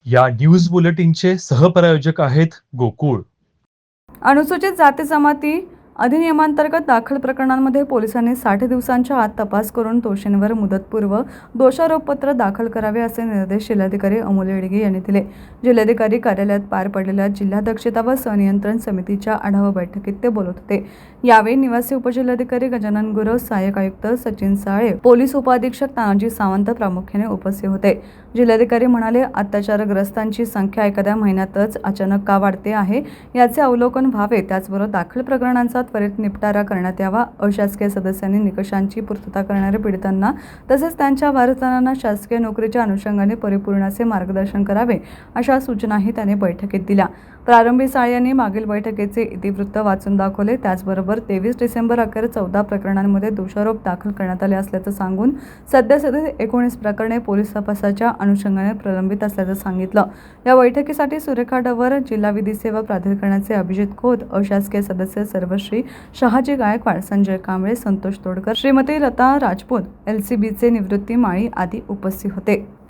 या न्यूज बुलेटिनचे सहप्रायोजक आहेत गोकुळ. अनुसूचित जाती जमाती अधिनियमांतर्गत दाखल प्रकरणांमध्ये पोलिसांनी 60 दिवसांच्या आत तपास करून दोषींवर मुदतपूर्व दोषारोपपत्र दाखल करावे असे निर्देश जिल्हाधिकारी अमोल येडगे यांनी दिले. जिल्हाधिकारी कार्यालयात पार पडलेल्या जिल्हा दक्षता व संनियंत्रण समितीच्या आढावा बैठकीत ते बोलत होते. यावेळी निवासी उपजिल्हाधिकारी गजानन गुरव, सहाय्यक आयुक्त सचिन साळे, पोलीस उपअधीक्षक तानाजी सावंत प्रामुख्याने उपस्थित होते. जिल्हाधिकारी म्हणाले, अत्याचारग्रस्तांची संख्या एखाद्या महिन्यातच अचानक का वाढते आहे याचे अवलोकन व्हावे. त्याचबरोबर दाखल प्रकरणांचा त्वरित निपटारा करण्यात यावा. अशासकीय सदस्यांनी निकषांची पूर्तता करणाऱ्या पीडितांना तसेच त्यांच्या वारसदारांना शासकीय नोकरीच्या अनुषंगाने परिपूर्ण असे मार्गदर्शन करावे, अशा सूचनाही त्यांनी बैठकीत दिल्या. प्रारंभी साळे यांनी मागील बैठकीचे इतिवृत्त वाचून दाखवले. त्याचबरोबर 23 डिसेंबर अखेर 14 प्रकरणांमध्ये दोषारोप दाखल करण्यात आले असल्याचं सांगून सध्यास्थितीत 19 प्रकरणे पोलीस तपासाच्या अनुषंगाने प्रलंबित असल्याचं सांगितलं. या बैठकीसाठी सुरेखा डवर, जिल्हा विधी सेवा प्राधिकरणाचे अभिजित खोत, अशासकीय सदस्य सर्वश्री शहाजी गायकवाड, संजय कांबळे, संतोष तोडकर, श्रीमती लता राजपूत, LCBचे निवृत्ती माळी आदी उपस्थित होते.